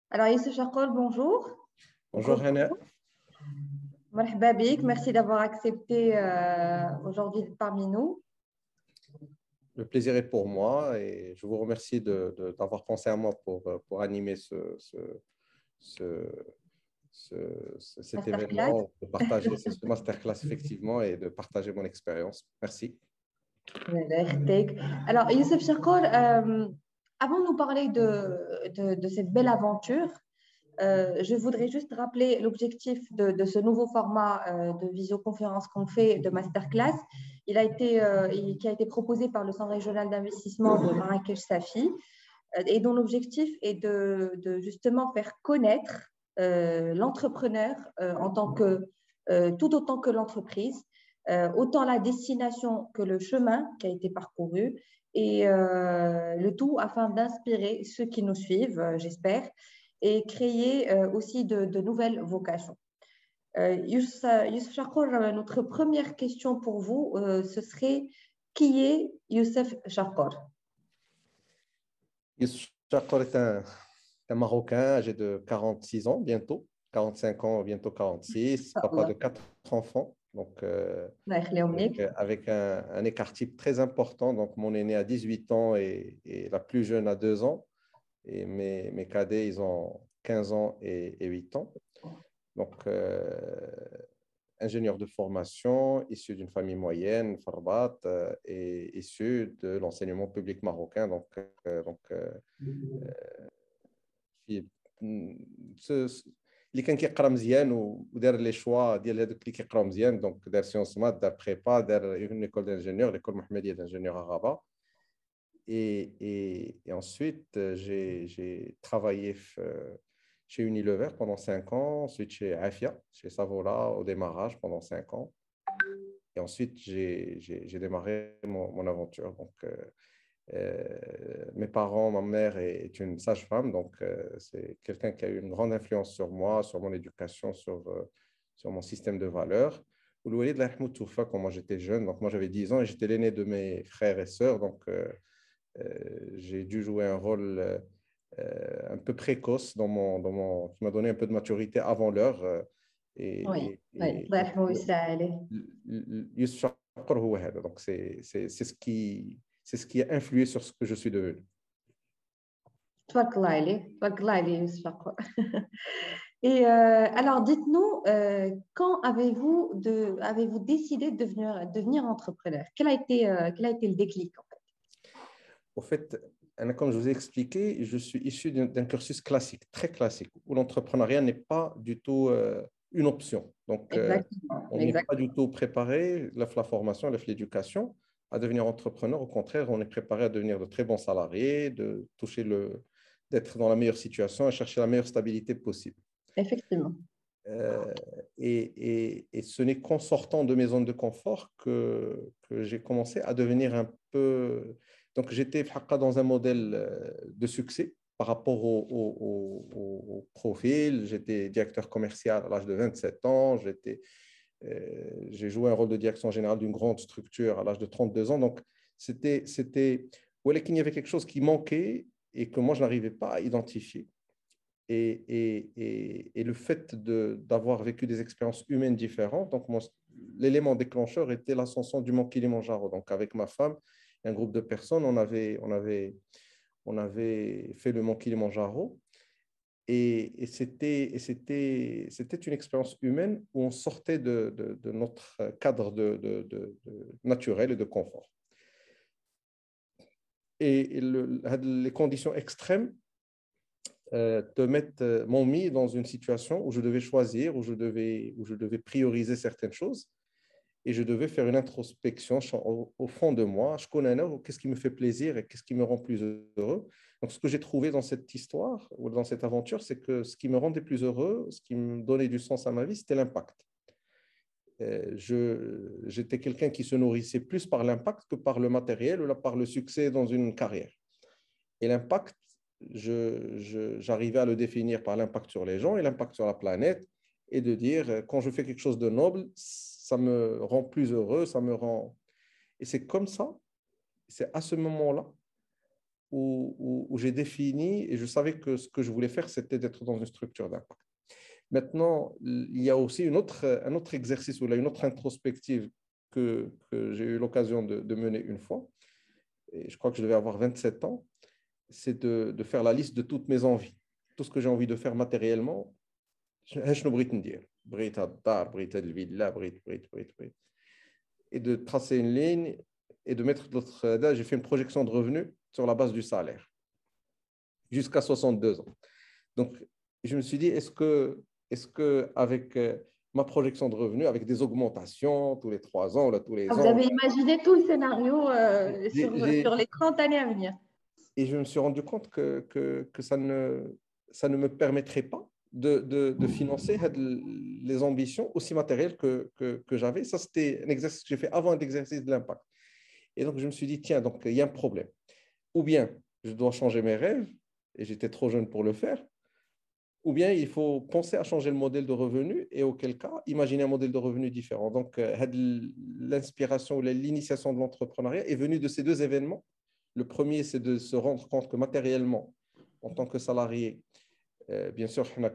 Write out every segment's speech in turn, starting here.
Alors, Youssef Chakol, bonjour. Bonjour Hannah, Marhaba bik. Merci d'avoir accepté aujourd'hui d'être parmi nous. le plaisir est pour moi et je vous remercie d'avoir pensé à moi pour animer ce- cet Masterclass. événement, de partager ce masterclass effectivement et de partager mon expérience. Merci. Alors, Youssef Chakol, avant de nous parler de cette belle aventure, je voudrais juste rappeler l'objectif de ce nouveau format de visioconférence qu'on fait de masterclass. Qui a été proposé par le Centre régional d'investissement de Marrakech-Safi et dont l'objectif est de justement faire connaître l'entrepreneur tout autant que l'entreprise, autant la destination que le chemin qui a été parcouru et le tout afin d'inspirer ceux qui nous suivent, j'espère, et créer aussi de nouvelles vocations. Youssef Chakour, notre première question pour vous, ce serait qui est Youssef Chakour? Youssef Chakor est un Marocain âgé de 46 ans bientôt, 45 ans, bientôt 46, papa de 4 enfants, donc avec un écart type très important. Donc mon aîné a 18 ans et la plus jeune a 2 ans. Et mes cadets, ils ont 15 ans et 8 ans. Donc, ingénieur de formation, issu d'une famille moyenne, Farbat, et issu de l'enseignement public marocain. اللي كان كيقرا مزيان ودار لي شوا ديال هذوك اللي كيقراو مزيان دونك دار سيونس مات دار بريبا دار اون ايكول دانجينيور ليكول محمديه دانجينيور à Rabat. Et ensuite, j'ai travaillé chez Unilever pendant 5 ans, ensuite chez Afia, chez Savola au démarrage pendant 5 ans. Et ensuite, j'ai démarré mon aventure. Donc, mes parents, ma mère est une sage-femme, donc c'est quelqu'un qui a eu une grande influence sur moi, sur mon éducation, sur mon système de valeurs. Oulouelid Lahmoud Toufa, quand moi j'étais jeune, donc moi j'avais 10 ans et j'étais l'aîné de mes frères et sœurs, donc j'ai dû jouer un rôle un peu précoce qui m'a donné un peu de maturité avant l'heure. Youssef Chakor هو هذا. Donc c'est ce qui a influé sur ce que je suis devenu. تبارك الله عليه يوسف شاكور. Et alors, dites-nous, quand avez-vous décidé de devenir entrepreneur? Quel a été le déclic en fait? Au fait, comme je vous ai expliqué, je suis issu d'un cursus classique, très classique, où l'entrepreneuriat n'est pas du tout une option. Donc, on n'est pas du tout préparé, la formation, l'éducation, à devenir entrepreneur. Au contraire, on est préparé à devenir de très bons salariés, d'être dans la meilleure situation et chercher la meilleure stabilité possible. Effectivement. Et ce n'est qu'en sortant de mes zones de confort que j'ai commencé à devenir un peu... Donc, j'étais dans un modèle de succès par rapport au profil. J'étais directeur commercial à l'âge de 27 ans. J'ai joué un rôle de direction générale d'une grande structure à l'âge de 32 ans. Donc, voilà qu'il y avait quelque chose qui manquait et que moi, je n'arrivais pas à identifier. Et le fait d'avoir vécu des expériences humaines différentes, donc l'élément déclencheur était l'ascension du mont Kilimandjaro. Donc, avec ma femme, un groupe de personnes, on avait fait le mont Kilimandjaro et c'était une expérience humaine où on sortait de notre cadre naturel et de confort. Et les conditions extrêmes m'ont mis dans une situation où je devais choisir, où je devais prioriser certaines choses. Et je devais faire une introspection au fond de moi. Je connais qu'est-ce qui me fait plaisir et qu'est-ce qui me rend plus heureux. Donc, ce que j'ai trouvé dans cette histoire ou dans cette aventure, c'est que ce qui me rendait plus heureux, ce qui me donnait du sens à ma vie, c'était l'impact. J'étais quelqu'un qui se nourrissait plus par l'impact que par le matériel ou par le succès dans une carrière. Et l'impact, j'arrivais à le définir par l'impact sur les gens et l'impact sur la planète et de dire, quand je fais quelque chose de noble, ça me rend plus heureux, ça me rend... Et c'est comme ça, c'est à ce moment-là où j'ai défini et je savais que ce que je voulais faire, c'était d'être dans une structure d'impact. Maintenant, il y a aussi un autre exercice ou là, une autre introspective que j'ai eu l'occasion de mener une fois. Et je crois que je devais avoir 27 ans. C'est de faire la liste de toutes mes envies. Tout ce que j'ai envie de faire matériellement. Et de tracer une ligne et de mettre d'autres. J'ai fait une projection de revenus sur la base du salaire jusqu'à 62 ans. Donc, je me suis dit, est-ce que avec ma projection de revenus, avec des augmentations tous les 3 ans, là, tous les Vous ans, avez imaginé tout le scénario sur j'ai, les 30 années à venir. et je me suis rendu compte que ça ne me permettrait pas de financer les ambitions aussi matérielles que j'avais. Ça, c'était un exercice que j'ai fait avant un exercice de l'impact. Et donc, je me suis dit, tiens, donc il y a un problème. Ou bien je dois changer mes rêves, et j'étais trop jeune pour le faire, ou bien il faut penser à changer le modèle de revenu, et auquel cas, imaginer un modèle de revenu différent. Donc, l'inspiration ou l'initiation de l'entrepreneuriat est venue de ces deux événements. Le premier, c'est de se rendre compte que matériellement, en tant que salarié, bien sûr, on a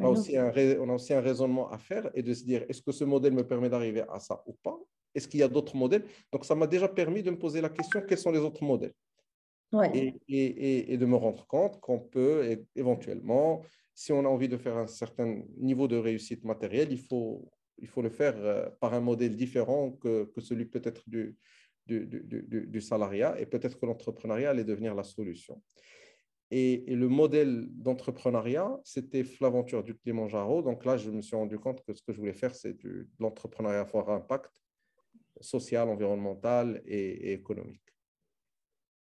aussi un raisonnement à faire et de se dire, est-ce que ce modèle me permet d'arriver à ça ou pas? Est-ce qu'il y a d'autres modèles? Donc, ça m'a déjà permis de me poser la question, quels sont les autres modèles? Ouais. Et de me rendre compte qu'on peut éventuellement, si on a envie de faire un certain niveau de réussite matérielle, il faut le faire par un modèle différent que celui peut-être du salariat, et peut-être que l'entrepreneuriat allait devenir la solution. Et le modèle d'entrepreneuriat, c'était l'aventure du Kilimanjaro. Donc là, je me suis rendu compte que ce que je voulais faire, c'est de l'entrepreneuriat fort impact social, environnemental et économique.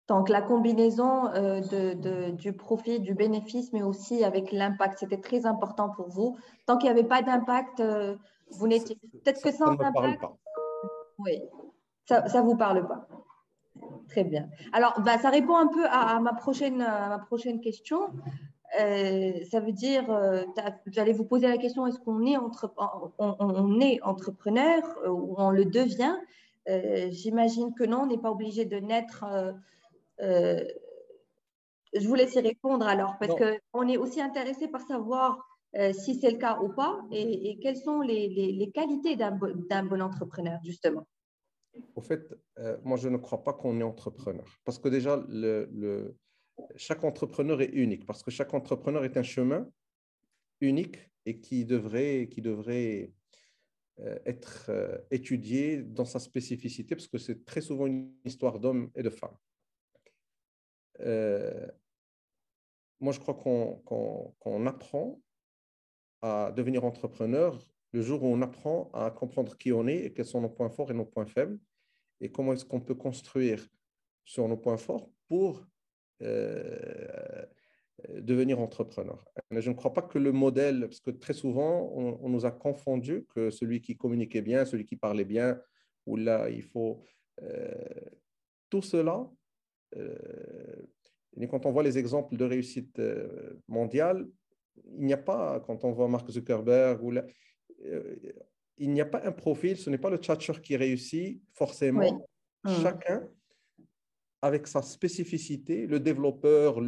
Donc, la combinaison du profit, du bénéfice, mais aussi avec l'impact, c'était très important pour vous. Tant qu'il n'y avait pas d'impact, vous n'étiez peut-être que Ça sans ne me parle impact, pas. oui, ça ne vous parle pas. Très bien. Alors, bah, ça répond un peu à ma prochaine question. Ça veut dire, j'allais vous poser la question, est-ce qu'on est, on est entrepreneur ou on le devient? J'imagine que non, on n'est pas obligé de naître. Je vous laisse y répondre alors, parce Non, qu'on est aussi intéressé par savoir si c'est le cas ou pas et quelles sont les qualités d'un bon entrepreneur, justement. au fait, moi, je ne crois pas qu'on est entrepreneur. Parce que déjà, chaque entrepreneur est unique. Parce que chaque entrepreneur est un chemin unique et qui devrait être étudié dans sa spécificité, parce que c'est très souvent une histoire d'hommes et de femmes. Euh, Moi, je crois qu'on apprend à devenir entrepreneur le jour où on apprend à comprendre qui on est et quels sont nos points forts et nos points faibles, et comment est-ce qu'on peut construire sur nos points forts pour devenir entrepreneur. Mais je ne crois pas que le modèle, parce que très souvent, on nous a confondu que celui qui communiquait bien, celui qui parlait bien, ou là, il faut... euh, tout cela, et quand on voit les exemples de réussite mondiale, il n'y a pas, quand on voit Mark Zuckerberg, euh, il n'y a pas un profil, ce n'est pas le tchatcher qui réussit Oui. forcément. Chacun avec sa spécificité, le développeur,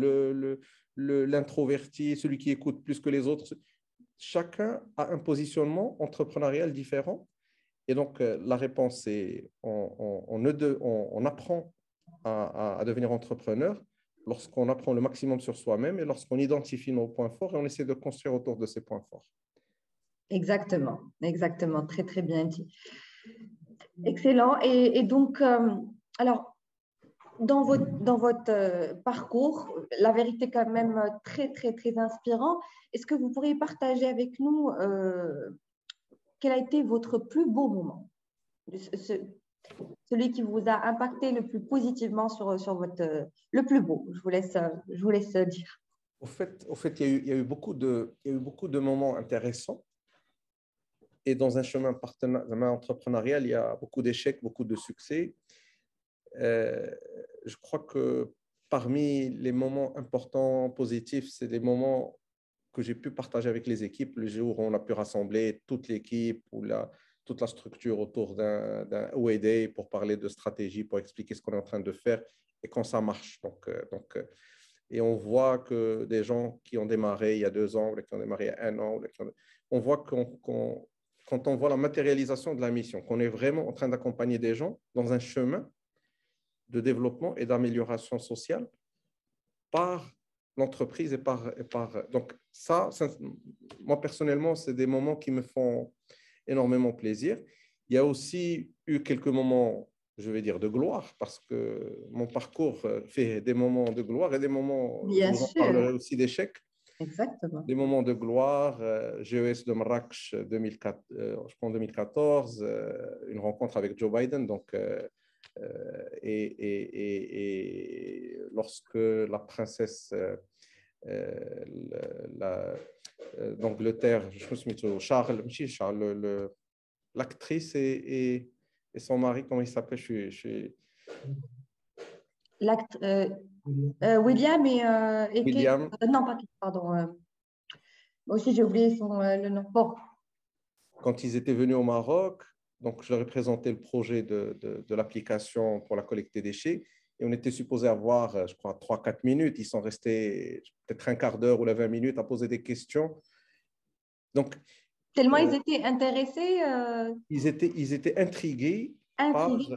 l'introverti, celui qui écoute plus que les autres, chacun a un positionnement entrepreneurial différent. Et donc, la réponse est on apprend à devenir entrepreneur lorsqu'on apprend le maximum sur soi-même et lorsqu'on identifie nos points forts et on essaie de construire autour de ces points forts. Exactement, exactement, très très bien dit. Excellent. Et donc, alors, dans votre parcours, la vérité quand même très très très inspirant. Est-ce que vous pourriez partager avec nous quel a été votre plus beau moment, celui qui vous a impacté le plus positivement sur votre le plus beau. Je vous laisse dire. Au fait, il y a eu beaucoup de moments intéressants. Et dans un chemin entrepreneurial, il y a beaucoup d'échecs, beaucoup de succès. Je crois que parmi les moments importants, positifs, c'est des moments que j'ai pu partager avec les équipes, le jour où on a pu rassembler toute l'équipe, ou tout toute la structure autour d'un OA Day pour parler de stratégie, pour expliquer ce qu'on est en train de faire et quand ça marche. Et on voit que des gens qui ont démarré il y a 2 ans, ou qui ont démarré il y a 1 an, on voit quand on voit la matérialisation de la mission, qu'on est vraiment en train d'accompagner des gens dans un chemin de développement et d'amélioration sociale par l'entreprise Donc moi personnellement, c'est des moments qui me font énormément plaisir. Il y a aussi eu quelques moments, je vais dire, de gloire, parce que mon parcours fait des moments de gloire et des moments, je Bien vous en sûr, parlerai aussi, d'échecs. exactement. Des moments de gloire, GES de Marrakech 2004, je pense 2014, une rencontre avec Joe Biden. Et lorsque la princesse d'Angleterre, je me suis mis Charles, l'actrice et son mari, comment il s'appelle? L'acte, William et Kate, William, non, pas Kate, pardon. Moi aussi, j'ai oublié le nom. Bon, quand ils étaient venus au Maroc, donc je leur ai présenté le projet de l'application pour la collecte des déchets. Et on était supposé avoir, je crois, 3-4 minutes. Ils sont restés peut-être un quart d'heure ou 20 minutes à poser des questions. Donc, tellement ils euh, étaient intéressés, ils étaient intrigués par, intrigués.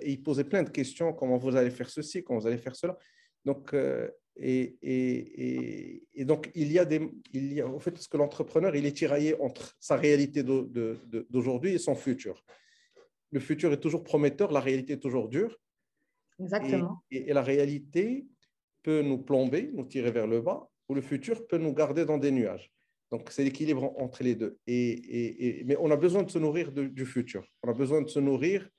et ils posaient plein de questions, comment vous allez faire ceci, comment vous allez faire cela. Donc, et donc, en fait, parce que l'entrepreneur, il est tiraillé entre sa réalité d'aujourd'hui et son futur. Le futur est toujours prometteur, la réalité est toujours dure, Exactement. et la réalité peut nous plomber, nous tirer vers le bas, ou le futur peut nous garder dans des nuages. Donc, c'est l'équilibre entre les deux. Mais on a besoin de se nourrir du futur. On a besoin de se nourrir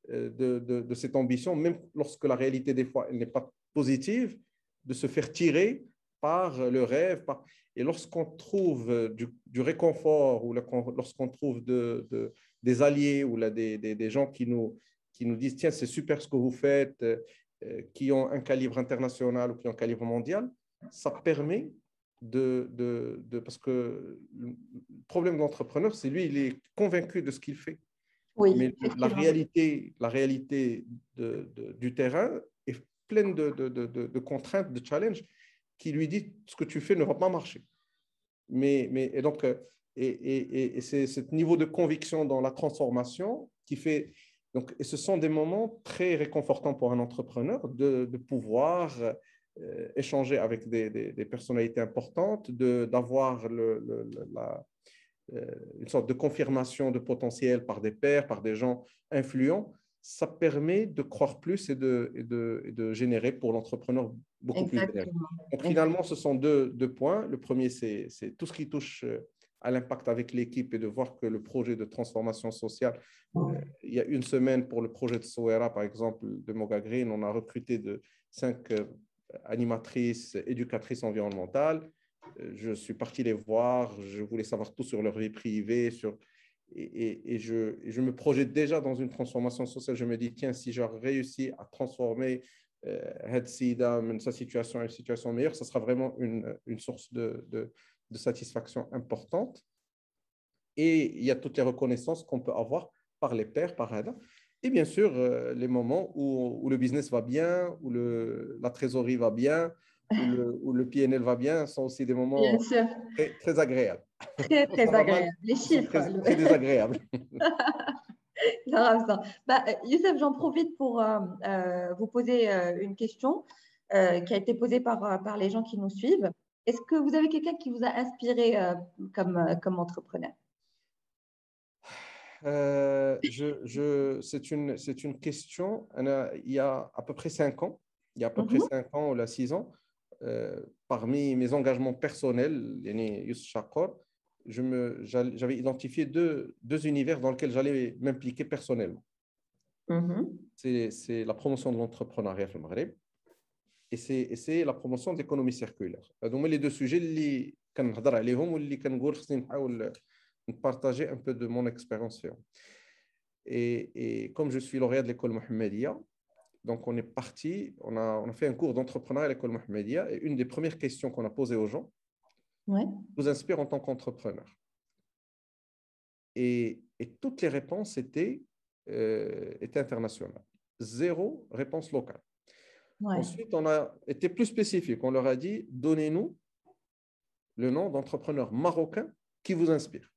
de cette ambition, même lorsque la réalité, des fois, elle n'est pas positive, de se faire tirer par le rêve. Et lorsqu'on trouve du réconfort ou lorsqu'on trouve des alliés ou là, des gens qui nous disent, tiens, c'est super ce que vous faites, qui ont un calibre international ou qui ont un calibre mondial, ça permet parce que le problème de l'entrepreneur, c'est lui, il est convaincu de ce qu'il fait. Oui, Mais la effectivement. réalité, la réalité du terrain est pleine de contraintes, de challenges qui lui dit ce que tu fais ne va pas marcher. Et donc, c'est ce niveau de conviction dans la transformation qui fait. Donc, et ce sont des moments très réconfortants pour un entrepreneur de pouvoir échanger avec des personnalités importantes, d'avoir une sorte de confirmation de potentiel par des pairs, par des gens influents. Ça permet de croire plus et de générer pour l'entrepreneur beaucoup plus d'énergie. Exactement. Donc Exactement. finalement, ce sont deux points. Le premier, c'est tout ce qui touche à l'impact avec l'équipe et de voir que le projet de transformation sociale, il y a une semaine pour le projet de Sowera, par exemple, de Moga Green, on a recruté 5 animatrices, éducatrices environnementales. Je suis parti les voir, je voulais savoir tout sur leur vie privée, je me projette déjà dans une transformation sociale. Je me dis, tiens, si j'ai réussi à transformer Sida, sa situation à une situation meilleure, ça sera vraiment une source de satisfaction importante. Et il y a toutes les reconnaissances qu'on peut avoir par les pairs, par Hada. Et bien sûr, les moments où le business va bien, où la trésorerie va bien, où le PNL va bien, sont aussi des Bien moments sûr. très, très agréables. Très, Quand très ça va mal, agréable. Les ils sont chiffres. très, très désagréables. Grave ça. Bah, Youssef, j'en profite pour vous poser une question qui a été posée par les gens qui nous suivent. Est-ce que vous avez quelqu'un qui vous a inspiré comme entrepreneur? C'est une question. Il y a à peu près 5 ans, il y a à peu près Mhm, 5 ans ou là, 6 ans, parmi mes engagements personnels, yani Youssef Chakor, j'avais identifié deux univers dans lesquels j'allais m'impliquer personnellement. mhm. C'est la promotion de l'entrepreneuriat au Maghreb et c'est la promotion de l'économie circulaire. Donc, les deux sujets اللي كنهضر عليهم واللي كنقول خصني نحاول partager un peu de mon expérience فيهم. Et comme je suis lauréat de l'école Mohammedia, donc on est parti, on a fait un cours d'entrepreneuriat à l'école Mohammedia et une des premières questions qu'on a posées aux gens, Ouais. vous inspire en tant qu'entrepreneur. et toutes les réponses étaient internationales. Zéro réponse locale. Ouais. Ensuite, on a été plus spécifique. On leur a dit, donnez-nous le nom d'entrepreneurs marocains qui vous inspirent.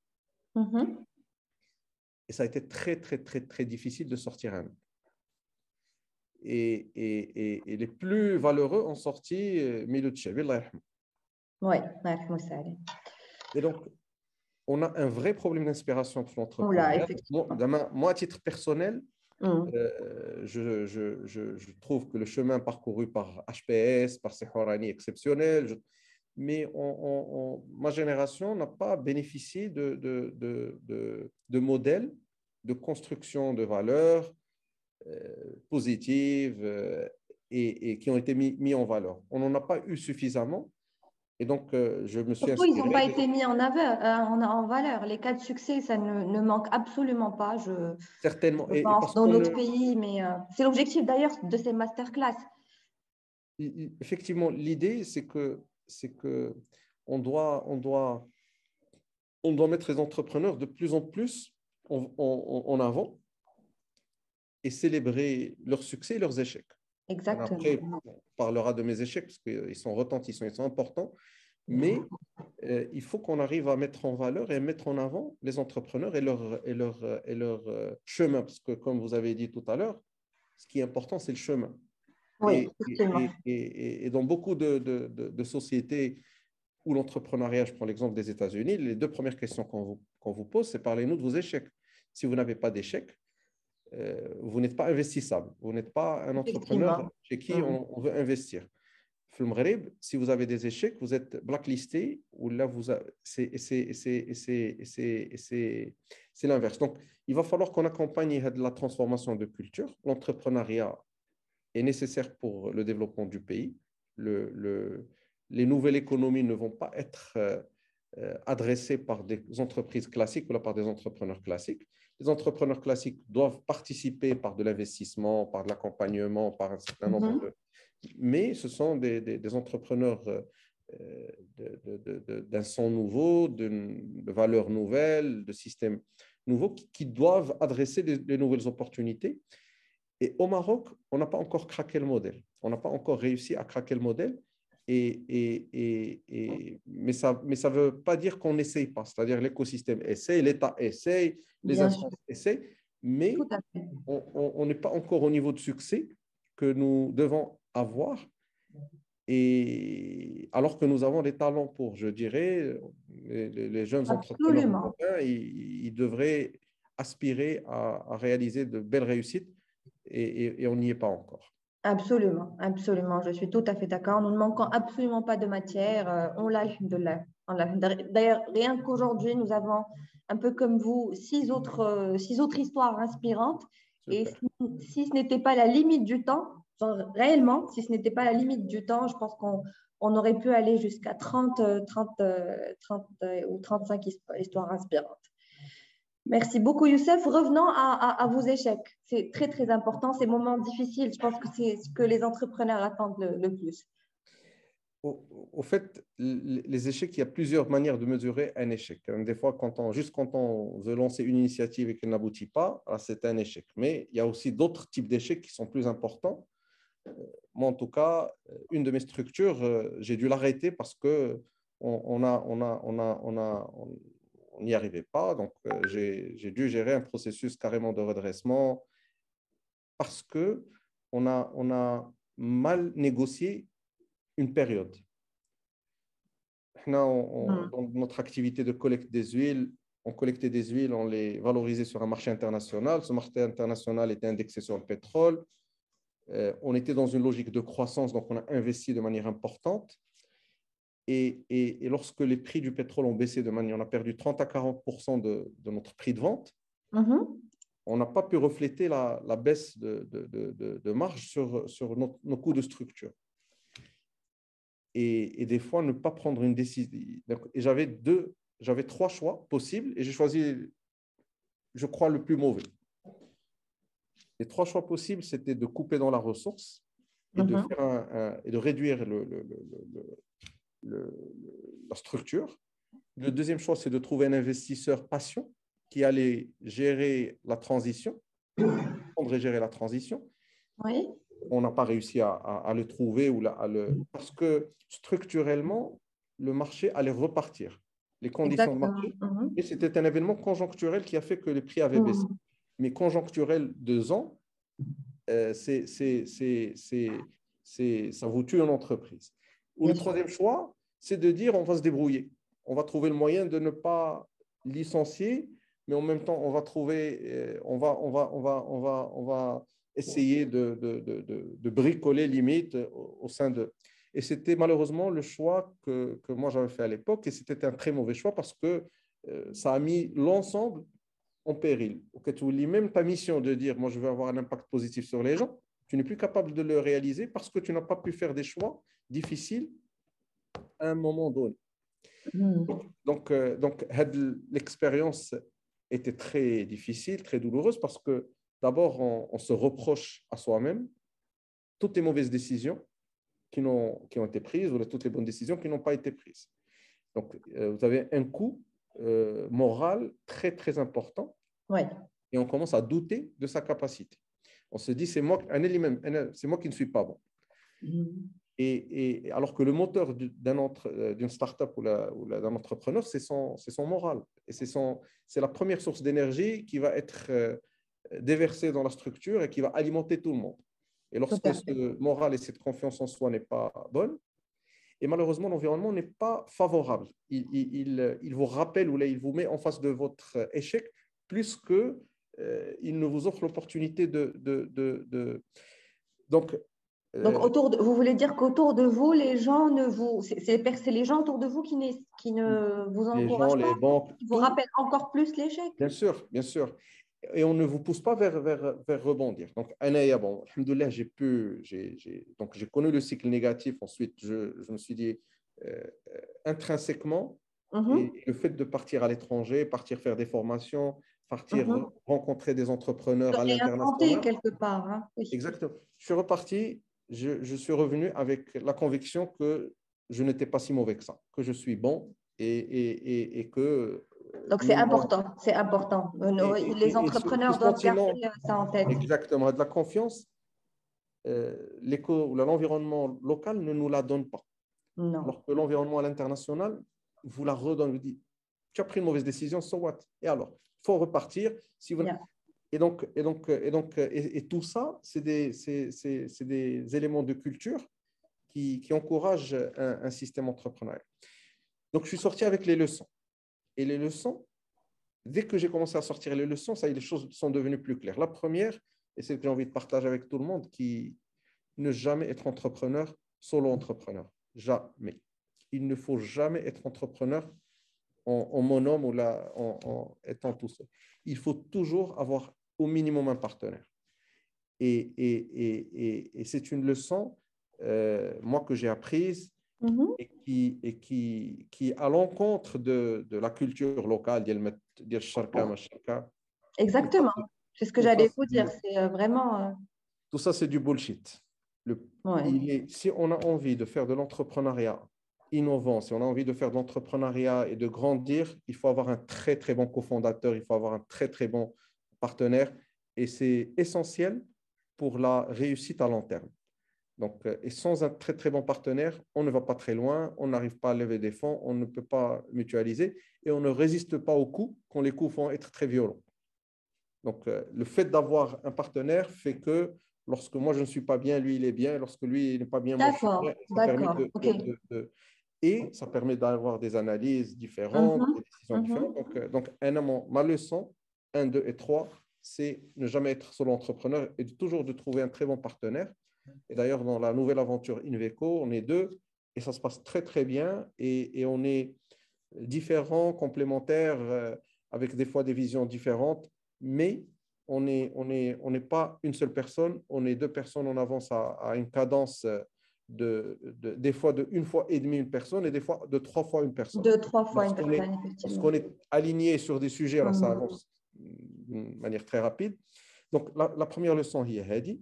Et ça a été très, très, très, très difficile de sortir un nom. Et les plus valeureux ont sorti Milou Tchèbi, Allah yarhamou. Oui, Et donc, on a un vrai problème d'inspiration pour voilà, l'entrepreneuriat. effectivement. Moi, à titre personnel, je trouve que le chemin parcouru par HPS, par Sehorani est exceptionnel. Mais ma génération n'a pas bénéficié de modèles de construction de valeurs positives et qui ont été mis en valeur. On n'en a pas eu suffisamment. Et donc, je me suis Surtout, ils n'ont inspiré. pas été mis en valeur. Les cas de succès, ça ne manque absolument pas, Certainement. je Et pense, parce dans qu'on notre pays. Mais c'est l'objectif d'ailleurs de ces masterclass. effectivement, l'idée, c'est que on doit mettre les entrepreneurs de plus en plus en avant et célébrer leurs succès et leurs échecs. Après, Exactement. on parlera de mes échecs parce qu'ils sont retentissants, ils sont importants, mais il faut qu'on arrive à mettre en valeur et à mettre en avant les entrepreneurs et leur chemin, parce que comme vous avez dit tout à l'heure, ce qui est important, c'est le chemin. Oui, effectivement. Et dans beaucoup de sociétés où l'entrepreneuriat, je prends l'exemple des États-Unis, les deux premières questions qu'on vous pose, c'est parlez-nous de vos échecs. Si vous n'avez pas d'échecs, vous n'êtes pas investissable. Vous n'êtes pas un entrepreneur Effectivement. chez qui on veut investir. Au Maghreb, si vous avez des échecs, vous êtes blacklisté ou là, c'est l'inverse. Donc, il va falloir qu'on accompagne la transformation de culture. L'entrepreneuriat est nécessaire pour le développement du pays. Les nouvelles économies ne vont pas être adressées par des entreprises classiques ou par des entrepreneurs classiques. Les entrepreneurs classiques doivent participer par de l'investissement, par de l'accompagnement, par un certain nombre de... Mais ce sont des entrepreneurs d'un son nouveau, de valeurs nouvelles, de systèmes nouveaux qui doivent adresser des nouvelles opportunités. Et au Maroc, on n'a pas encore craqué le modèle. On n'a pas encore réussi à craquer le modèle. Mais ça ne veut pas dire qu'on n'essaye pas. C'est-à-dire l'écosystème essaye, l'État essaye, les Bien sûr. instances essayent, mais Tout à fait. on n'est pas encore au niveau de succès que nous devons avoir. Et alors que nous avons des talents pour, je dirais, les jeunes entrepreneurs Absolument. marocains, ils devraient aspirer à réaliser de belles réussites et on n'y est pas encore. Absolument, absolument. Je suis tout à fait d'accord. Nous ne manquons absolument pas de matière. On l'a, alhamdoulilah. D'ailleurs, rien qu'aujourd'hui, nous avons, un peu comme vous, six autres histoires inspirantes. Et Super. si ce n'était pas la limite du temps, genre, réellement, si ce n'était pas la limite du temps, je pense qu'on aurait pu aller jusqu'à 30 ou 35 histoires inspirantes. Merci beaucoup, Youssef. Revenons à vos échecs. C'est très, très important. Ces moments difficiles, je pense que c'est ce que les entrepreneurs attendent le plus. Au fait, les échecs, il y a plusieurs manières de mesurer un échec. Des fois, quand on veut lancer une initiative et qu'elle n'aboutit pas, c'est un échec. Mais il y a aussi d'autres types d'échecs qui sont plus importants. Moi, en tout cas, une de mes structures, j'ai dû l'arrêter parce qu'on n'y arrivait pas. Donc, j'ai dû gérer un processus carrément de redressement parce qu'on a mal négocié une période. Dans notre activité de collecte des huiles, on collectait des huiles, on les valorisait sur un marché international. Ce marché international était indexé sur le pétrole. On était dans une logique de croissance, donc on a investi de manière importante. Et lorsque les prix du pétrole ont baissé de manière, on a perdu 30 à 40% de notre prix de vente. On n'a pas pu refléter la baisse de marge sur nos coûts de structure. Et des fois, ne pas prendre une décision. Et j'avais 3 choix possibles et j'ai choisi, je crois, le plus mauvais. Les 3 choix possibles, c'était de couper dans la ressource et de réduire la structure. Le deuxième choix, c'est de trouver un investisseur patient qui allait gérer la transition, on gérer la transition. Oui. On n'a pas réussi à le trouver parce que structurellement, le marché allait repartir. Les conditions de Exactement. marché, et c'était un événement conjoncturel qui a fait que les prix avaient baissé. Mais conjoncturel 2 ans, ça vous tue une entreprise. Ou le troisième choix, c'est de dire on va se débrouiller. On va trouver le moyen de ne pas licencier, mais en même temps, on va trouver, on va essayer de bricoler limite au sein de. Et c'était malheureusement le choix que moi j'avais fait à l'époque, et c'était un très mauvais choix parce que ça a mis l'ensemble en péril. Tu oublies même ta mission de dire, moi, je veux avoir un impact positif sur les gens. Tu n'es plus capable de le réaliser parce que tu n'as pas pu faire des choix difficiles à un moment donné. Donc, l'expérience était très difficile, très douloureuse parce que d'abord, on se reproche à soi-même toutes les mauvaises décisions qui ont été prises ou toutes les bonnes décisions qui n'ont pas été prises. Donc, vous avez un coût moral très, très important. Ouais. Et on commence à douter de sa capacité. On se dit, c'est moi qui ne suis pas bon. Et alors que le moteur d'une start-up ou d'un entrepreneur, c'est son moral. Et c'est la première source d'énergie qui va être déversée dans la structure et qui va alimenter tout le monde. Et lorsque ce moral et cette confiance en soi n'est pas bonne, et malheureusement, l'environnement n'est pas favorable. Il vous rappelle ou là, il vous met en face de votre échec plus que il ne vous offre l'opportunité Donc, vous voulez dire qu'autour de vous, les gens ne vous... C'est les gens autour de vous qui ne vous les gens, encouragent pas, les banques, qui vous tout, rappellent encore plus l'échec. bien sûr, bien sûr. Et on ne vous pousse pas vers rebondir. Donc, Anaya, bon, alhamdoulilah, donc j'ai connu le cycle négatif. Ensuite, je me suis dit intrinsèquement, et le fait de partir à l'étranger, partir faire des formations, partir rencontrer des entrepreneurs à Réinventer l'international. quelque part. Hein. Oui. Exactement. Je suis reparti, je suis revenu avec la conviction que je n'étais pas si mauvais que ça, que je suis bon et que. Donc, c'est important, c'est important. Les Ce entrepreneurs doivent garder sentiment, ça en tête. exactement, de la confiance, l'environnement local ne nous la donne pas. Non. Alors que l'environnement à l'international vous la redonne, vous dit, tu as pris une mauvaise décision, so what? Et alors, il faut repartir. Si vous... Et tout ça, c'est des éléments de culture qui encouragent un système entrepreneurial. Donc, je suis sorti avec les leçons. Et les leçons, dès que j'ai commencé à sortir les leçons, ça y est, les choses sont devenues plus claires. La première, et c'est ce que j'ai envie de partager avec tout le monde, qui ne jamais être entrepreneur, solo-entrepreneur. Jamais. Il ne faut jamais être entrepreneur en monhomme ou en étant tout seul. Il faut toujours avoir au minimum un partenaire. Et c'est une leçon, moi, que j'ai apprise et qui est à l'encontre de la culture locale, Exactement. C'est ce que j'allais vous dire. C'est vraiment. Tout ça, c'est du bullshit. Si on a envie de faire de l'entrepreneuriat innovant, si on a envie de faire de l'entrepreneuriat et de grandir, il faut avoir un très, très bon cofondateur, il faut avoir un très, très bon partenaire. Et c'est essentiel pour la réussite à long terme. Donc, et sans un très, très bon partenaire, on ne va pas très loin, on n'arrive pas à lever des fonds, on ne peut pas mutualiser et on ne résiste pas aux coûts quand les coûts vont être très violents. Donc, le fait d'avoir un partenaire fait que lorsque moi, je ne suis pas bien, lui, il est bien. Lorsque lui, il n'est pas bien, moi, je suis bien. Et ça permet d'avoir des analyses différentes, des décisions différentes. Donc, ma leçon, 1, 2 et 3, c'est ne jamais être solo entrepreneur et toujours de trouver un très bon partenaire. Et d'ailleurs, dans la nouvelle aventure Inveco, on est 2 et ça se passe très, très bien. Et on est différents, complémentaires, avec des fois des visions différentes, mais on n'est pas une seule personne, on est 2 personnes, on avance à une cadence des fois de 1 fois et demie une personne et des fois de 3 fois une personne. 2-3 fois une personne, effectivement. Lorsqu'on est aligné sur des sujets, alors ça avance d'une manière très rapide. Donc, la première leçon est Hadi.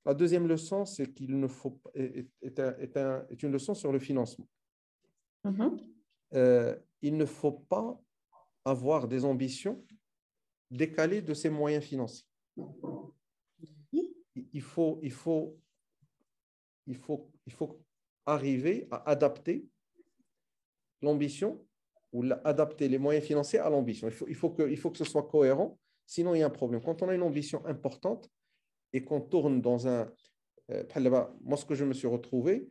La deuxième leçon, c'est qu'il ne faut est une leçon sur le financement. Il ne faut pas avoir des ambitions décalé de ses moyens financiers. Il faut arriver à adapter l'ambition ou adapter les moyens financiers à l'ambition. Il faut que ce soit cohérent, sinon il y a un problème. Quand on a une ambition importante et qu'on tourne dans un... moi, ce que je me suis retrouvé,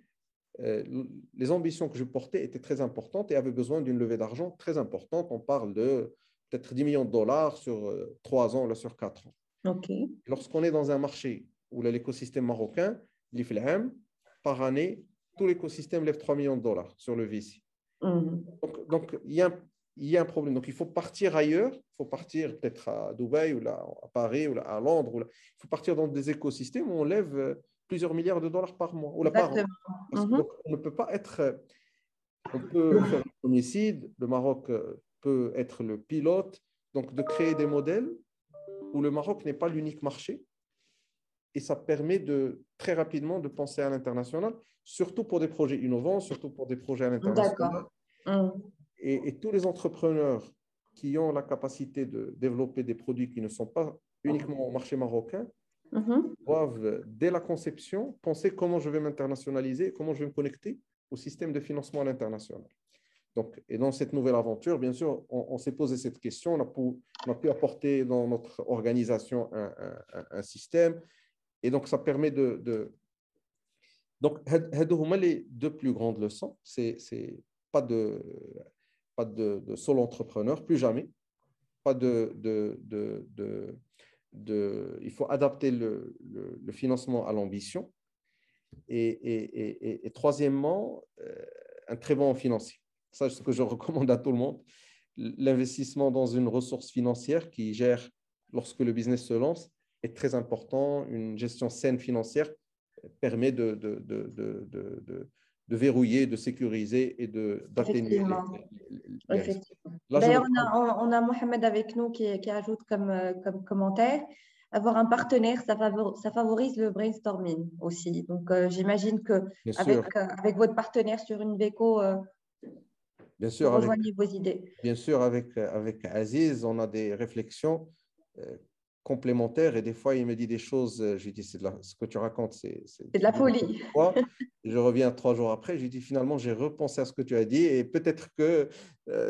les ambitions que je portais étaient très importantes et avaient besoin d'une levée d'argent très importante. On parle de peut-être 10 millions de dollars sur 3 ans, là, sur 4 ans. OK. Lorsqu'on est dans un marché où l'écosystème marocain, l'IFLAM, par année, tout l'écosystème lève 3 millions de dollars sur le VC. Donc il y a un problème. Donc, il faut partir ailleurs. Il faut partir peut-être à Dubaï ou là, à Paris ou là, à Londres. Ou là. Il faut partir dans des écosystèmes où on lève plusieurs milliards de dollars par mois ou là, par an. Donc, on ne peut pas être... On peut faire le homicide. Le Maroc peut être le pilote. Donc, de créer des modèles où le Maroc n'est pas l'unique marché. Et ça permet très rapidement de penser à l'international, surtout pour des projets innovants, surtout pour des projets à l'international. Et tous les entrepreneurs qui ont la capacité de développer des produits qui ne sont pas uniquement au marché marocain doivent, dès la conception, penser comment je vais m'internationaliser, comment je vais me connecter au système de financement à l'international. Donc, et dans cette nouvelle aventure, bien sûr, on s'est posé cette question, on a pu apporter dans notre organisation un système. Et donc, ça permet de... Donc, les deux plus grandes leçons, c'est pas de solo entrepreneur, plus jamais. Pas il faut adapter le financement à l'ambition. Et troisièmement, un très bon financier. Ça, c'est ce que je recommande à tout le monde. L'investissement dans une ressource financière qui gère, lorsque le business se lance, est très important. Une gestion saine financière permet de verrouiller, de sécuriser et d'atténuer les risques. D'ailleurs, on a Mohamed avec nous qui ajoute comme commentaire, avoir un partenaire, ça favorise le brainstorming aussi. Donc, j'imagine qu'avec votre partenaire sur une Veco, bien sûr, vous rejoignez vos idées. Bien sûr, avec Aziz, on a des réflexions complémentaires et des fois, il me dit des choses, je lui dis, ce que tu racontes, c'est de la folie. Je reviens 3 jours après, je lui dis, finalement, j'ai repensé à ce que tu as dit et peut-être que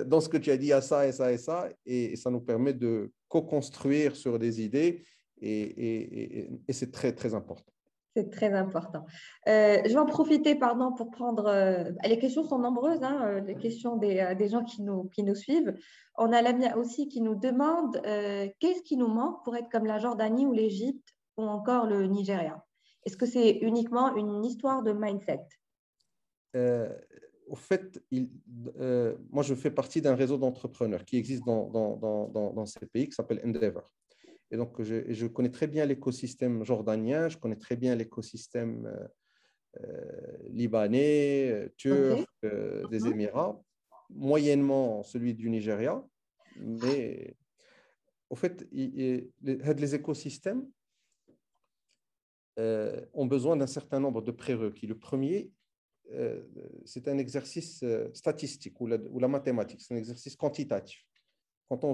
dans ce que tu as dit, il y a ça et ça et ça, et ça nous permet de co-construire sur des idées et c'est très, très important. C'est très important. Je vais en profiter, pardon, pour prendre... les questions sont nombreuses, hein, les questions des gens qui nous suivent. On a Lamia aussi qui nous demande qu'est-ce qui nous manque pour être comme la Jordanie ou l'Égypte ou encore le Nigeria? Est-ce que c'est uniquement une histoire de mindset? Au fait, moi, je fais partie d'un réseau d'entrepreneurs qui existe dans ces pays qui s'appelle Endeavor. Et donc, je connais très bien l'écosystème jordanien, je connais très bien l'écosystème libanais, turc, des Émirats, moyennement celui du Nigeria. Mais au fait, les écosystèmes ont besoin d'un certain nombre de prérequis. Le premier, c'est un exercice statistique ou la mathématique, c'est un exercice quantitatif. Quand on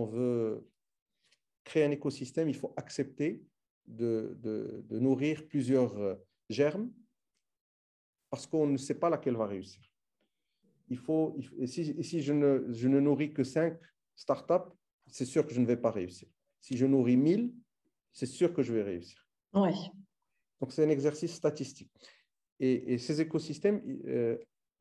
veut créer un écosystème, il faut accepter de nourrir plusieurs germes parce qu'on ne sait pas laquelle va réussir. Si je ne nourris que 5 startups, c'est sûr que je ne vais pas réussir. Si je nourris 1000, c'est sûr que je vais réussir. Oui. Donc, c'est un exercice statistique. Et ces écosystèmes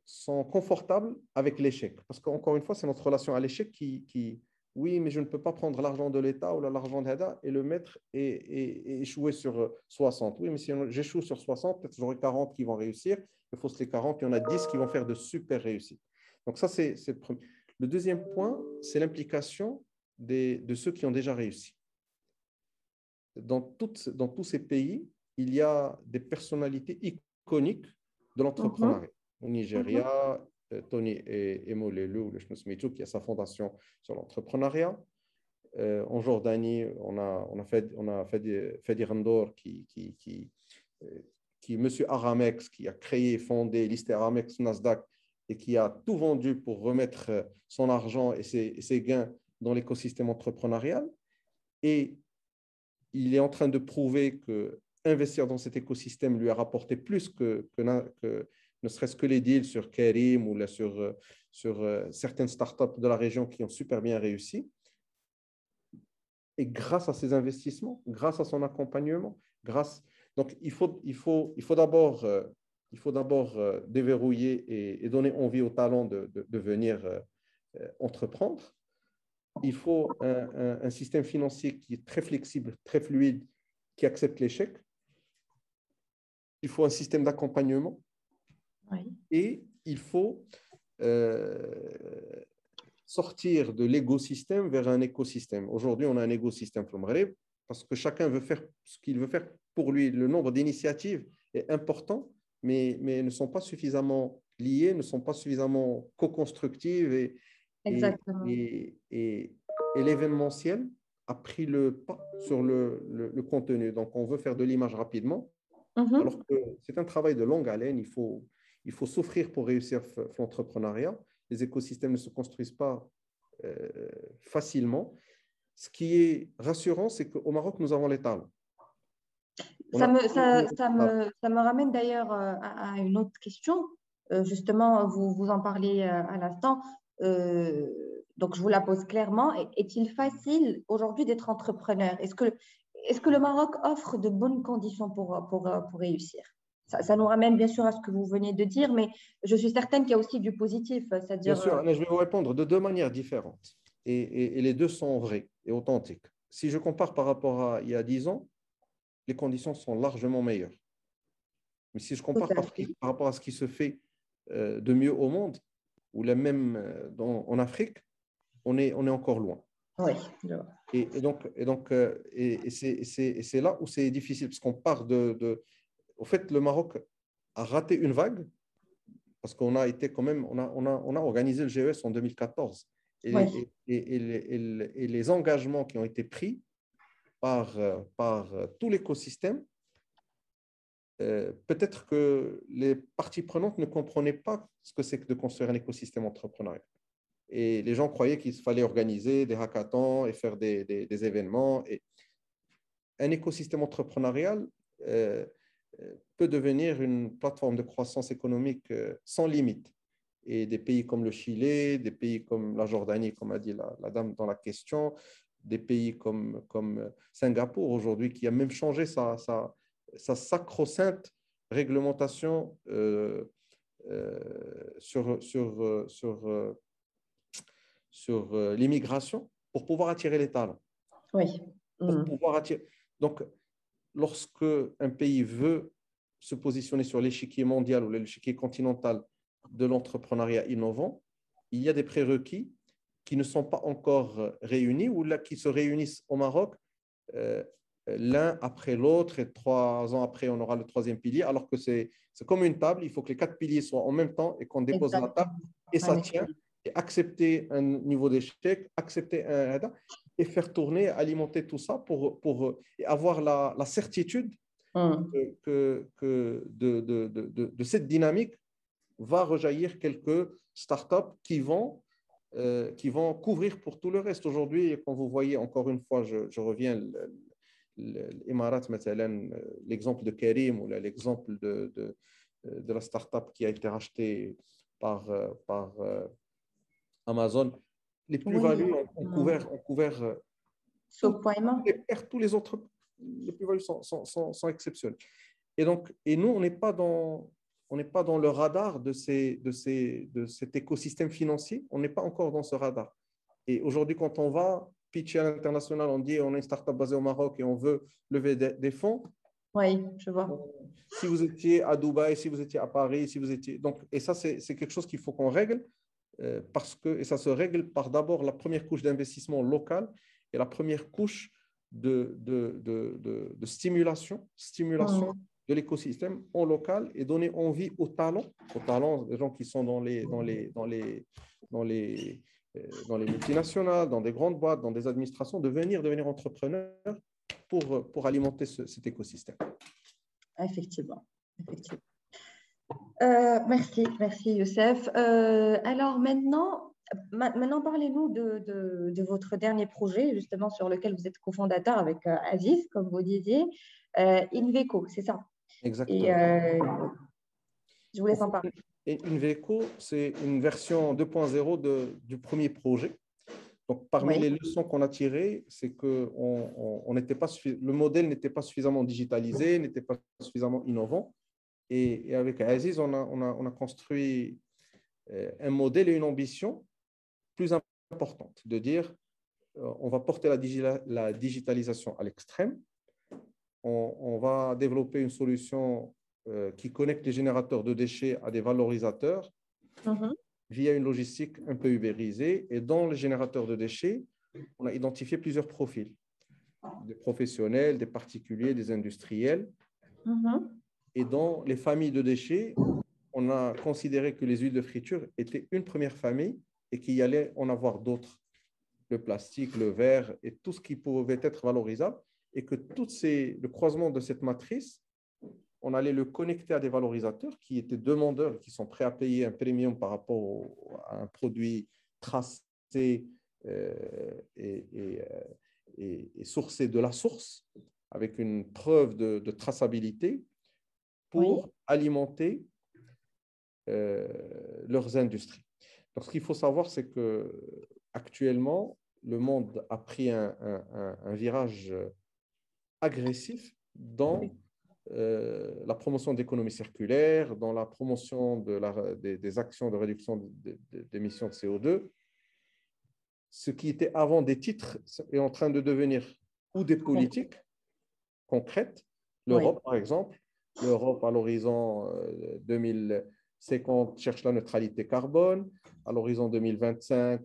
sont confortables avec l'échec. Parce qu'encore une fois, c'est notre relation à l'échec qui oui, mais je ne peux pas prendre l'argent de l'État ou l'argent d'Hada et le mettre et échouer sur 60. Oui, mais si j'échoue sur 60, peut-être j'aurai 40 qui vont réussir. Il faut les 40, il y en a 10 qui vont faire de super réussites. Donc ça, c'est le premier. Le deuxième point, c'est l'implication de ceux qui ont déjà réussi. Dans tous ces pays, il y a des personnalités iconiques de l'entrepreneuriat. Au Nigeria, Tony Emolelu, qui a sa fondation sur l'entrepreneuriat. En Jordanie, on a Fadi Randor, qui Monsieur Aramex, qui a créé, fondé, listé Aramex Nasdaq et qui a tout vendu pour remettre son argent et ses gains dans l'écosystème entrepreneurial et il est en train de prouver que investir dans cet écosystème lui a rapporté plus que ne serait-ce que les deals sur Careem ou là sur certaines startups de la région qui ont super bien réussi. Et grâce à ses investissements, grâce à son accompagnement, donc il faut d'abord déverrouiller et donner envie aux talents de venir entreprendre. Il faut un système financier qui est très flexible, très fluide, qui accepte l'échec. Il faut un système d'accompagnement. Oui. Et il faut sortir de l'écosystème vers un écosystème. Aujourd'hui, on a un écosystème au Maghreb parce que chacun veut faire ce qu'il veut faire pour lui. Le nombre d'initiatives est important, mais ne sont pas suffisamment liées, ne sont pas suffisamment co-constructives Exactement. et l'événementiel a pris le pas sur le contenu. Donc, on veut faire de l'image rapidement, alors que c'est un travail de longue haleine. Il faut souffrir pour réussir l'entrepreneuriat. Les écosystèmes ne se construisent pas facilement. Ce qui est rassurant, c'est qu'au Maroc, nous avons les talents. Ça me ramène d'ailleurs à une autre question. Justement, vous en parlez à l'instant. Donc, je vous la pose clairement. Est-il facile aujourd'hui d'être entrepreneur? Est-ce que le Maroc offre de bonnes conditions pour réussir? Ça nous ramène bien sûr à ce que vous venez de dire, mais je suis certaine qu'il y a aussi du positif, Bien c'est-à-dire… sûr, je vais vous répondre de deux manières différentes. Et les deux sont vraies et authentiques. Si je compare par rapport à il y a 10 ans, les conditions sont largement meilleures. Mais si je tout compare à fait. par rapport à ce qui se fait de mieux au monde, ou même en Afrique, on est encore loin. Oui. C'est là où c'est difficile, parce qu'on part Au fait, le Maroc a raté une vague, parce qu'on a été quand même, on a organisé le GES en 2014. Oui. Et les engagements qui ont été pris par tout l'écosystème, peut-être que les parties prenantes ne comprenaient pas ce que c'est que de construire un écosystème entrepreneurial. Et les gens croyaient qu'il fallait organiser des hackathons et faire des événements. Et un écosystème entrepreneurial peut devenir une plateforme de croissance économique sans limite. Et des pays comme le Chili, des pays comme la Jordanie, comme a dit la dame dans la question, des pays comme Singapour aujourd'hui, qui a même changé sa sacro-sainte réglementation sur l'immigration pour pouvoir attirer les talents. Oui. Pour pouvoir attirer. Donc, lorsque un pays veut se positionner sur l'échiquier mondial ou l'échiquier continental de l'entrepreneuriat innovant, il y a des prérequis qui ne sont pas encore réunis ou là qui se réunissent au Maroc l'un après l'autre et 3 ans après, on aura le troisième pilier, alors que c'est comme une table, il faut que les 4 piliers soient en même temps et qu'on dépose la table Exactement. et ça tient, et accepter un niveau d'échec, accepter et faire tourner, alimenter tout ça pour avoir la certitude que de cette dynamique va rejaillir quelques startups qui vont couvrir pour tout le reste. Aujourd'hui, quand vous voyez, encore une fois, je reviens, l'Émirat, l'exemple de Careem ou l'exemple de la startup qui a été rachetée par Amazon, les plus-values ont couvert tous les autres, les plus-values sont exceptionnelles. Et nous, on n'est pas dans le radar de cet écosystème financier, on n'est pas encore dans ce radar. Et aujourd'hui, quand on va pitcher à l'international, on dit on est une startup basée au Maroc et on veut lever des fonds. Oui, je vois. Si vous étiez à Dubaï, si vous étiez à Paris, si vous étiez… Donc, et ça, c'est quelque chose qu'il faut qu'on règle et ça se règle par d'abord la première couche d'investissement local et la première couche de stimulation de l'écosystème en local et donner envie aux talents, des gens qui sont dans les multinationales, dans des grandes boîtes, dans des administrations, de devenir entrepreneurs pour alimenter cet écosystème. Effectivement. Merci Youssef. Alors maintenant, Maintenant, parlez-nous de votre dernier projet, justement, sur lequel vous êtes cofondateur avec Aziz, comme vous disiez, Inveco, c'est ça. Et Exactement. je vous En laisse en fait, parler. Inveco, c'est une version 2.0 du premier projet. Donc, parmi Oui. les leçons qu'on a tirées, c'est que on n'était pas le modèle n'était pas suffisamment digitalisé, n'était pas suffisamment innovant. Et avec Aziz, on a construit un modèle et une ambition plus importante, de dire on va porter la digitalisation à l'extrême, on va développer une solution qui connecte les générateurs de déchets à des valorisateurs Mhm. via une logistique un peu ubérisée. Et dans les générateurs de déchets, on a identifié plusieurs profils, des professionnels, des particuliers, des industriels. Mhm. Et dans les familles de déchets, on a considéré que les huiles de friture étaient une première famille et qu'il y allait en avoir d'autres, le plastique, le verre et tout ce qui pouvait être valorisable, et que le croisement de cette matrice, on allait le connecter à des valorisateurs qui étaient demandeurs et qui sont prêts à payer un premium par rapport à un produit tracé et sourcé de la source, avec une preuve de traçabilité Oui. pour alimenter leurs industries. Donc, ce qu'il faut savoir, c'est que actuellement, le monde a pris un virage agressif dans la promotion d'économie circulaire, dans la promotion des actions de réduction d'émissions de CO2. Ce qui était avant des titres est en train de devenir ou des politiques concrètes. Oui. L'Europe, par exemple, l'Europe à l'horizon 2050 cherche la neutralité carbone, à l'horizon 2025,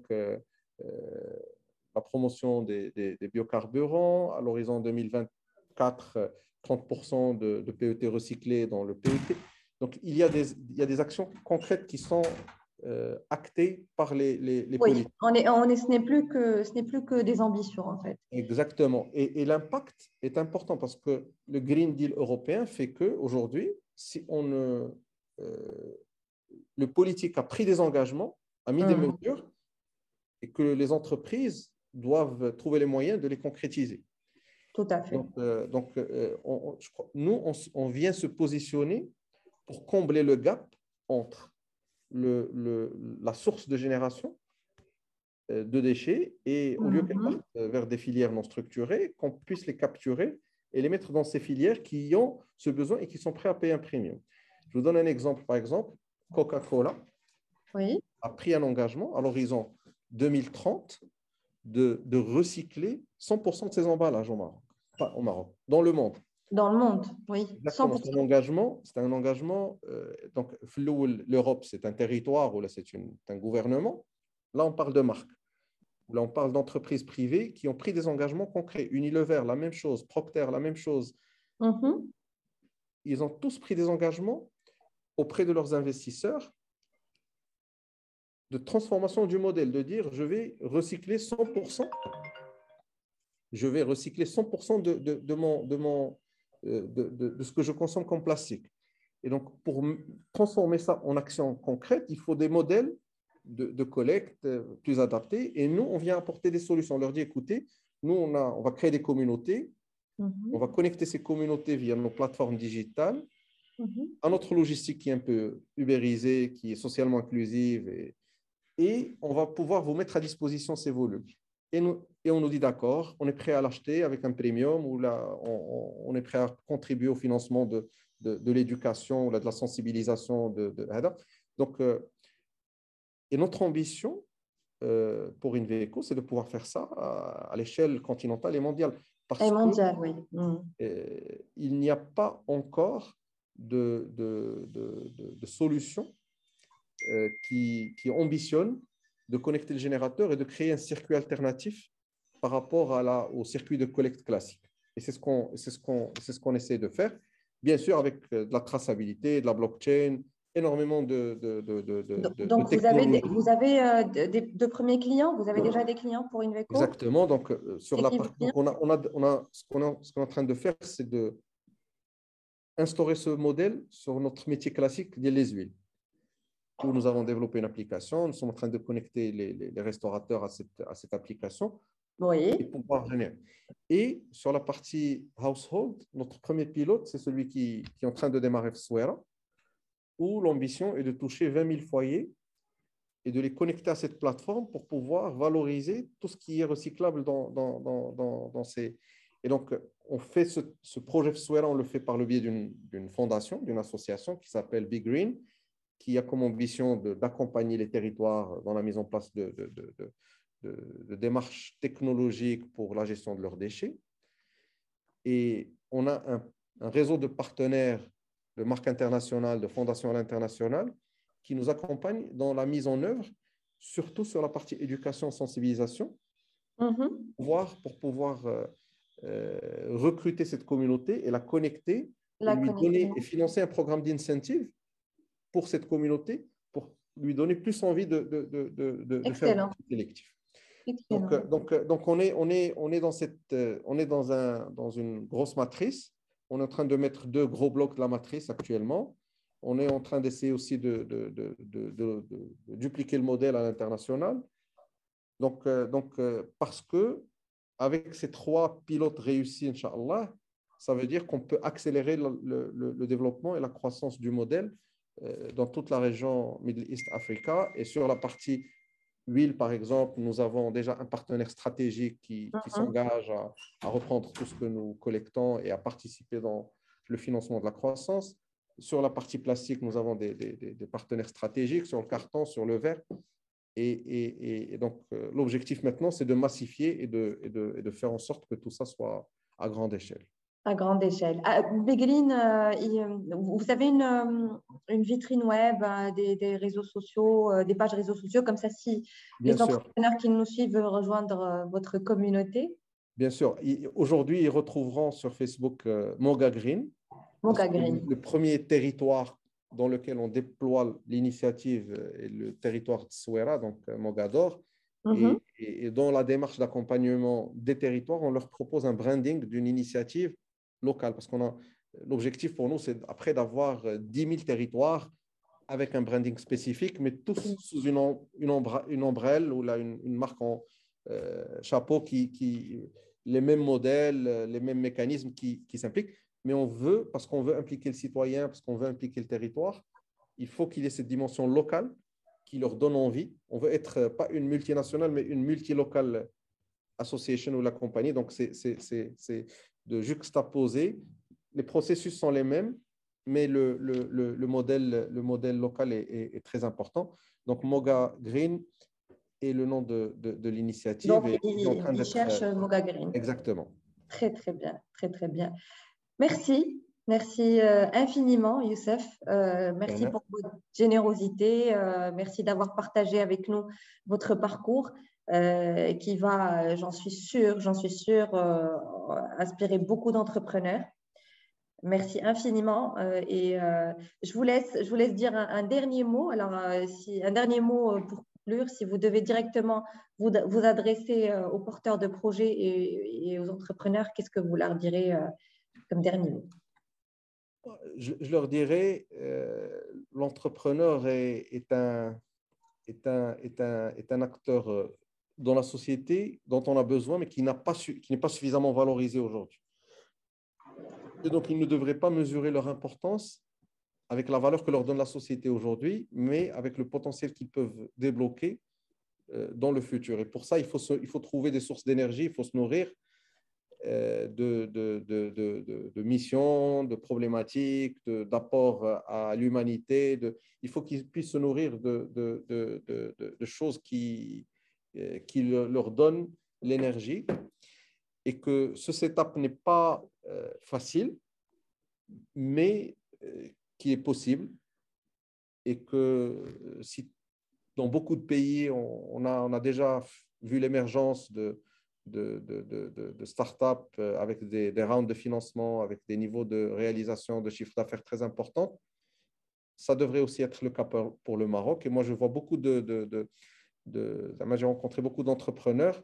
la promotion des biocarburants, à l'horizon 2024, 30% de PET recyclés dans le PET. Donc, il y a des actions concrètes qui sont actées par les Oui, politiques. ce n'est plus que des ambitions, en fait. Exactement. Et l'impact est important parce que le Green Deal européen fait qu'aujourd'hui, si on ne, le politique a pris des engagements, a mis des Mhm. mesures, et que les entreprises doivent trouver les moyens de les concrétiser. Tout à fait. Nous, on vient se positionner pour combler le gap entre la source de génération de déchets et au lieu qu'elles Mhm. partent vers des filières non structurées, qu'on puisse les capturer et les mettre dans ces filières qui ont ce besoin et qui sont prêts à payer un premium. Je vous donne un exemple. Par exemple, Coca-Cola Oui. a pris un engagement à l'horizon 2030 de recycler 100% de ses emballages au Maroc. Pas au Maroc, dans le monde. Dans le monde, oui. Exactement, 100%. c'est un engagement. Donc, l'Europe, c'est un territoire, ou là, c'est un gouvernement. Là, on parle de marque. Là, on parle d'entreprises privées qui ont pris des engagements concrets. Unilever, la même chose. Procter, la même chose. Mhm. Ils ont tous pris des engagements auprès de leurs investisseurs de transformation du modèle, de dire je vais recycler 100%, je vais recycler 100% de ce que je consomme comme plastique. Et donc, pour transformer ça en action concrète, il faut des modèles de collecte plus adaptés. Et nous, on vient apporter des solutions. On leur dit, écoutez, nous, on va créer des communautés. On Mhm. va connecter ces communautés via nos plateformes digitales Mhm. à notre logistique qui est un peu ubérisée, qui est socialement inclusive. Et on va pouvoir vous mettre à disposition ces volumes. Et on nous dit, d'accord, on est prêt à l'acheter avec un premium, ou là, on est prêt à contribuer au financement de l'éducation ou de la sensibilisation Donc, et notre ambition pour Inveco, c'est de pouvoir faire ça à l'échelle continentale et mondiale. Et Parce que mondial, oui. Mhm. il n'y a pas encore de solution qui ambitionne de connecter le générateur et de créer un circuit alternatif par rapport au circuit de collecte classique. Et c'est ce qu'on essaie de faire, bien sûr avec de la traçabilité, de la blockchain, énormément de Donc, technologies. vous avez de premiers clients, vous avez déjà des clients pour Inveco? Exactement. Donc, sur C'est la qui vos partie, donc clients? ce qu'on est en train de faire, c'est de instaurer ce modèle sur notre métier classique, les huiles. où nous avons développé une application. Nous sommes en train de connecter les restaurateurs à cette application et Oui. pouvoir générer. Et sur la partie household, notre premier pilote, c'est celui qui est en train de démarrer Fswera, où l'ambition est de toucher 20 000 foyers et de les connecter à cette plateforme pour pouvoir valoriser tout ce qui est recyclable dans ces... Et donc, on fait ce projet Fswera, on le fait par le biais d'une fondation, d'une association qui s'appelle Big Green, qui a comme ambition d'accompagner les territoires dans la mise en place de démarches technologiques pour la gestion de leurs déchets. Et on a un réseau de partenaires, de marques internationales, de fondations à l'international, qui nous accompagnent dans la mise en œuvre, surtout sur la partie éducation, sensibilisation, pour pouvoir recruter cette communauté et la connecter et La lui donner connexion. et financer un programme d'incentive pour cette communauté, pour lui donner plus envie de faire du Excellent. tri sélectif. Excellent. Donc on est dans dans une grosse matrice. On est en train de mettre deux gros blocs de la matrice actuellement. On est en train d'essayer aussi de dupliquer le modèle à l'international. Parce que avec ces trois pilotes réussis, Inch'Allah, ça veut dire qu'on peut accélérer le développement et la croissance du modèle dans toute la région Middle East Africa. Et sur la partie huile, par exemple, nous avons déjà un partenaire stratégique qui s'engage à reprendre tout ce que nous collectons et à participer dans le financement de la croissance. Sur la partie plastique, nous avons des partenaires stratégiques sur le carton, sur le verre. Et donc, l'objectif maintenant, c'est de massifier et de faire en sorte que tout ça soit à grande échelle. À grande échelle. Big Green, vous avez une vitrine web, des réseaux sociaux, des pages réseaux sociaux, comme ça, si Bien les sûr, entrepreneurs qui nous suivent veulent rejoindre votre communauté. bien sûr. Aujourd'hui, ils retrouveront sur Facebook Moga Green. Moga C'est Green. le premier territoire dans lequel on déploie l'initiative et le territoire de Souera, donc Mogador. Et dans la démarche d'accompagnement des territoires, on leur propose un branding d'une initiative locale. Parce qu'on a l'objectif pour nous, c'est après d'avoir 10 000 territoires avec un branding spécifique, mais tous sous une ombrelle ou là, une marque en chapeau les mêmes modèles, les mêmes mécanismes qui s'impliquent. Mais on veut, parce qu'on veut impliquer le citoyen, parce qu'on veut impliquer le territoire, il faut qu'il y ait cette dimension locale qui leur donne envie. On veut être pas une multinationale, mais une multilocale association ou la compagnie. Donc, c'est de juxtaposer. Les processus sont les mêmes, mais le modèle local est très important. Donc, Moga Green est le nom de l'initiative Donc, et est en train ils d'être cherchent Moga Green. exactement. Très, très bien. Très, très bien. Merci. Merci infiniment, Youssef. Merci pour votre générosité. Merci d'avoir partagé avec nous votre parcours qui va, j'en suis sûre, inspirer beaucoup d'entrepreneurs. Merci infiniment. Je vous laisse dire un dernier mot. Alors, un dernier mot pour conclure, si vous devez directement vous adresser aux porteurs de projets et aux entrepreneurs, qu'est-ce que vous leur direz comme dernier mot? Je leur dirais, l'entrepreneur est un acteur dans la société dont on a besoin, mais qui n'est pas suffisamment valorisé aujourd'hui. Et donc, ils ne devraient pas mesurer leur importance avec la valeur que leur donne la société aujourd'hui, mais avec le potentiel qu'ils peuvent débloquer dans le futur. Et pour ça, il faut trouver des sources d'énergie, il faut se nourrir de missions, de problématiques, d'apports à l'humanité. Il faut qu'ils puissent se nourrir de choses qui leur donnent l'énergie et que ce setup n'est pas facile, mais qui est possible et que si dans beaucoup de pays, on a déjà vu l'émergence de startups avec des rounds de financement, avec des niveaux de réalisation de chiffre d'affaires très importants. Ça devrait aussi être le cas pour le Maroc. Et moi, je vois beaucoup j'ai rencontré beaucoup d'entrepreneurs.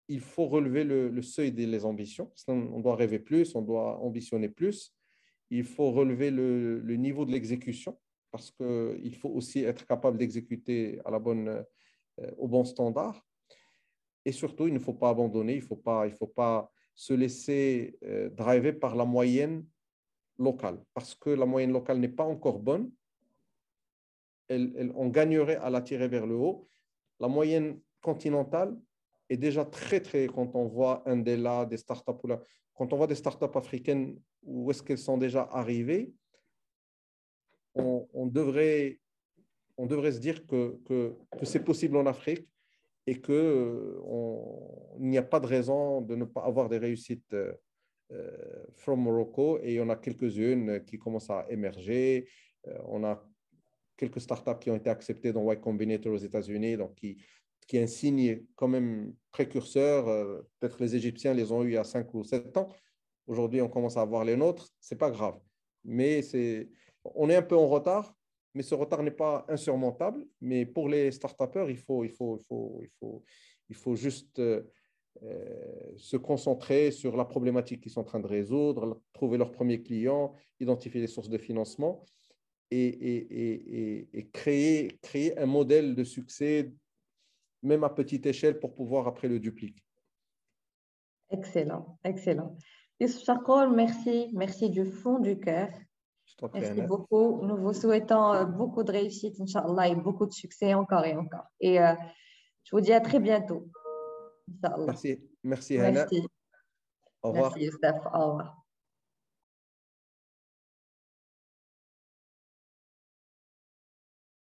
Il faut relever le seuil des ambitions. On doit rêver plus, on doit ambitionner plus. il faut relever le niveau de l'exécution parce qu'il faut aussi être capable d'exécuter à la bonne, au bon standard. Et surtout, il ne faut pas abandonner, il faut pas se laisser driver par la moyenne locale parce que la moyenne locale n'est pas encore bonne. On gagnerait à la tirer vers le haut. La moyenne continentale est déjà très, très, quand on voit Indela, des startups, quand on voit des startups africaines, où est-ce qu'elles sont déjà arrivées, on devrait se dire que c'est possible en Afrique et qu'il n'y a pas de raison de ne pas avoir des réussites from Morocco. Et on a quelques-unes qui commencent à émerger. On a quelques startups qui ont été acceptées dans Y Combinator aux États-Unis, donc qui est un signe quand même précurseur. Peut-être les Égyptiens les ont eu il y a 5 ou 7 ans. Aujourd'hui, on commence à avoir les nôtres. Ce n'est pas grave. Mais on est un peu en retard, mais ce retard n'est pas insurmontable. Mais pour les start-upers, il faut juste se concentrer sur la problématique qu'ils sont en train de résoudre, trouver leurs premiers clients, identifier les sources de financement et créer un modèle de succès, même à petite échelle, pour pouvoir après le dupliquer. Excellent, excellent. Youssef Chakol, merci, merci du fond du cœur. Merci beaucoup. Nous vous souhaitons beaucoup de réussite, Inch'Allah, et beaucoup de succès encore et encore. Et je vous dis à très bientôt. Inch'Allah. Merci, Hana. Merci. Au revoir. Merci, Youssef. Au revoir.